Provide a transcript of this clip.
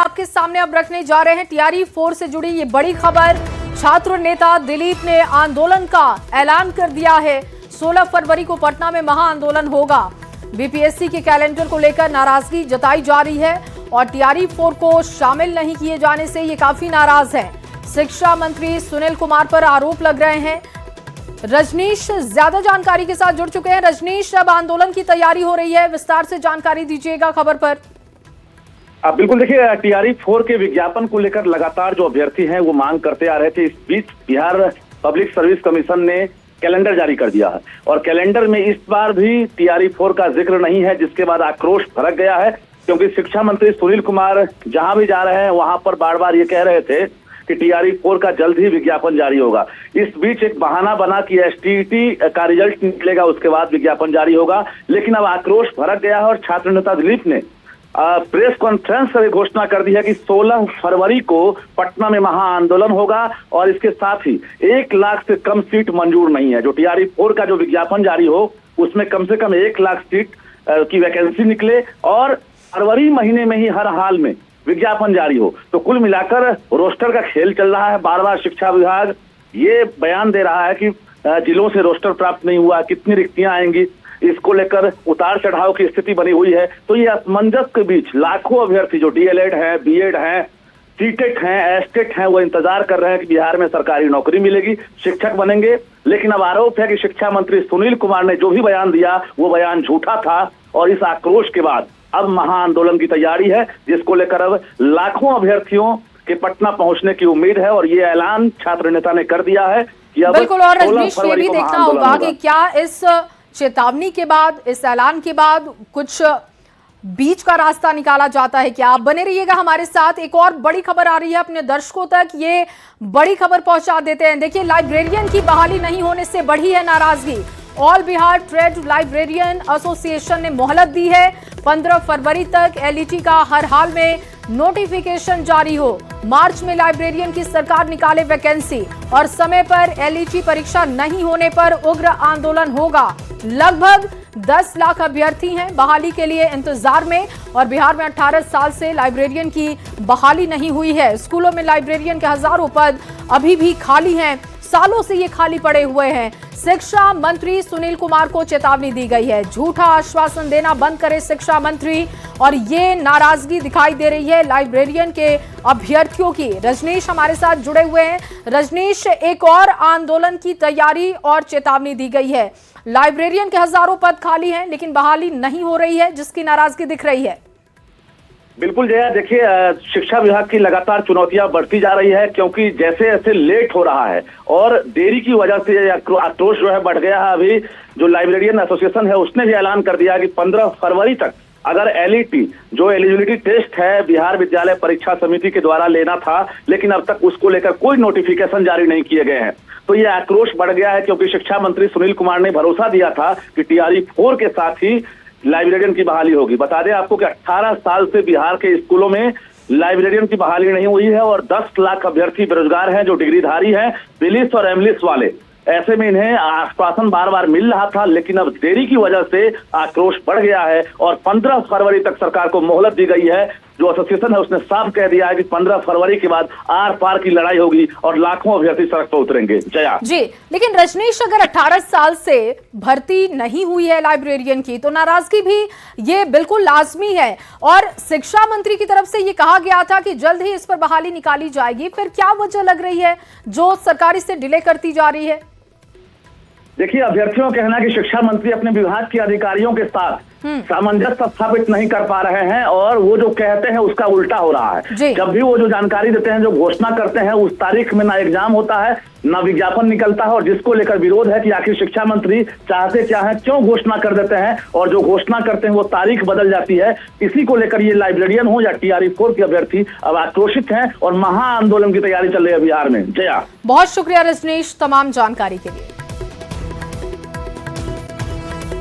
आपके सामने अब रखने जा रहे हैं टीआरई 4 से जुड़ी ये बड़ी खबर। छात्र नेता दिलीप ने आंदोलन का ऐलान कर दिया है। 16 फरवरी को पटना में महाआंदोलन होगा। बीपीएससी के कैलेंडर को लेकर नाराजगी जताई जा रही है और टीआरई 4 को शामिल नहीं किए जाने से ये काफी नाराज है। शिक्षा मंत्री सुनील कुमार पर आरोप लग रहे हैं। रजनीश ज्यादा जानकारी के साथ जुड़ चुके हैं। रजनीश, अब आंदोलन की तैयारी हो रही है, विस्तार से जानकारी दीजिएगा खबर पर। बिल्कुल, देखिए टीआरई 4 के विज्ञापन को लेकर लगातार जो अभ्यर्थी हैं वो मांग करते आ रहे थे। इस बीच बिहार पब्लिक सर्विस कमीशन ने कैलेंडर जारी कर दिया है और कैलेंडर में इस बार भी टीआरई 4 का जिक्र नहीं है, जिसके बाद आक्रोश भड़क गया है। क्योंकि शिक्षा मंत्री सुनील कुमार जहां भी जा रहे हैं वहां पर बार बार ये कह रहे थे कि टीआरई 4 का जल्द ही विज्ञापन जारी होगा। इस बीच एक बहाना बना कि एसटीईटी का रिजल्ट निकलेगा, उसके बाद विज्ञापन जारी होगा। लेकिन अब आक्रोश भड़क गया है और छात्र नेता दिलीप ने प्रेस कॉन्फ्रेंस में घोषणा कर दी है कि 16 फरवरी को पटना में महाआंदोलन होगा और इसके साथ ही 1 लाख से कम सीट मंजूर नहीं है। जो टीआरई 4 का जो विज्ञापन जारी हो उसमें कम से कम 1 लाख सीट की वैकेंसी निकले और फरवरी महीने में ही हर हाल में विज्ञापन जारी हो। तो कुल मिलाकर रोस्टर का खेल चल रहा है। बार बार शिक्षा विभाग ये बयान दे रहा है कि जिलों से रोस्टर प्राप्त नहीं हुआ, कितनी रिक्तियां आएंगी, इसको लेकर उतार चढ़ाव की स्थिति बनी हुई है। तो ये असमंजस के बीच लाखों अभ्यर्थी जो डीएलएड हैं, बीएड हैं, सीटेट हैं, एस्टेट हैं, वो इंतजार कर रहे हैं कि बिहार में सरकारी नौकरी मिलेगी, शिक्षक बनेंगे। लेकिन अब आरोप है कि शिक्षा मंत्री सुनील कुमार ने जो भी बयान दिया वो बयान झूठा था और इस आक्रोश के बाद अब महाआंदोलन की तैयारी है, जिसको लेकर अब लाखों अभ्यर्थियों के पटना पहुंचने की उम्मीद है। और ये ऐलान छात्र नेता ने कर दिया है कि अब बिल्कुल। और रजनीश, ये भी देखना होगा कि क्या इस चेतावनी के बाद, इस ऐलान के बाद कुछ बीच का रास्ता निकाला जाता है क्या? आप बने रहिएगा हमारे साथ। एक और बड़ी खबर आ रही है अपने दर्शकों तक, ये बड़ी खबर पहुंचा देते हैं। देखिए, लाइब्रेरियन की बहाली नहीं होने से बढ़ी है नाराजगी। All Bihar trade librarian association ने मोहलत दी है। 15 फरवरी तक एलईटी का हर हाल में नोटिफिकेशन जारी हो। मार्च में लाइब्रेरियन की सरकार निकाले वैकेंसी और समय पर एलईटी परीक्षा नहीं होने पर उग्र आंदोलन होगा। लगभग 10 लाख अभ्यर्थी हैं बहाली के लिए इंतजार में और बिहार में 18 साल से लाइब्रेरियन की बहाली नहीं हुई है। स्कूलों में लाइब्रेरियन के हजारों पद अभी भी खाली हैं, सालों से ये खाली पड़े हुए हैं। शिक्षा मंत्री सुनील कुमार को चेतावनी दी गई है, झूठा आश्वासन देना बंद करे शिक्षा मंत्री। और ये नाराजगी दिखाई दे रही है लाइब्रेरियन के अभ्यर्थियों की। रजनीश हमारे साथ जुड़े हुए हैं। रजनीश, एक और आंदोलन की तैयारी और चेतावनी दी गई है। लाइब्रेरियन के हजारों पद खाली हैं लेकिन बहाली नहीं हो रही है, जिसकी नाराजगी दिख रही है। बिल्कुल जया, देखिए शिक्षा विभाग की लगातार चुनौतियां बढ़ती जा रही है, क्योंकि जैसे जैसे लेट हो रहा है और देरी की वजह से आक्रोश जो है बढ़ गया है। अभी जो लाइब्रेरियन एसोसिएशन है उसने भी ऐलान कर दिया कि 15 फरवरी तक अगर एलईटी जो एलिजिबिलिटी टेस्ट है बिहार विद्यालय परीक्षा समिति के द्वारा लेना था, लेकिन अब तक उसको लेकर कोई नोटिफिकेशन जारी नहीं किए गए हैं। तो ये आक्रोश बढ़ गया है, क्योंकि शिक्षा मंत्री सुनील कुमार ने भरोसा दिया था कि टीआरई 4 के साथ ही लाइब्रेरियन की बहाली होगी। बता दें आपको कि 18 साल से बिहार के स्कूलों में लाइब्रेरियन की बहाली नहीं हुई है और 10 लाख अभ्यर्थी बेरोजगार हैं जो डिग्रीधारी हैं, बिलिस और एमलिस वाले। ऐसे में इन्हें आश्वासन बार बार मिल रहा था, लेकिन अब देरी की वजह से आक्रोश बढ़ गया है और 15 फरवरी तक सरकार को मोहलत दी गई है। जो एसोसिएशन है उसने साफ कह दिया है कि 15 फरवरी के बाद आर पार की लड़ाई होगी और लाखों अभ्यर्थी सड़क पर उतरेंगे। जया जी, लेकिन रजनीश, अगर 18 साल से भर्ती नहीं हुई है लाइब्रेरियन की तो नाराजगी भी ये बिल्कुल लाजमी है। और शिक्षा मंत्री की तरफ से ये कहा गया था कि जल्द ही इस पर बहाली निकाली जाएगी। फिर क्या वजह लग रही है जो सरकार इसे डिले करती जा रही है? देखिए, अभ्यर्थियों का कहना है कि शिक्षा मंत्री अपने विभाग के अधिकारियों के साथ सामंजस्य स्थापित नहीं कर पा रहे हैं और वो जो कहते हैं उसका उल्टा हो रहा है। जब भी वो जो जानकारी देते हैं, जो घोषणा करते हैं, उस तारीख में ना एग्जाम होता है ना विज्ञापन निकलता है और जिसको लेकर विरोध है कि आखिर शिक्षा मंत्री चाहते क्या है, क्यों घोषणा कर देते हैं और जो घोषणा करते हैं वो तारीख बदल जाती है। इसी को लेकर ये लाइब्रेरियन हो या टीआरई 4 के अभ्यर्थी अब आक्रोशित हैं और महाआंदोलन की तैयारी चल रही है बिहार में। जया, बहुत शुक्रिया रजनीश तमाम जानकारी के लिए।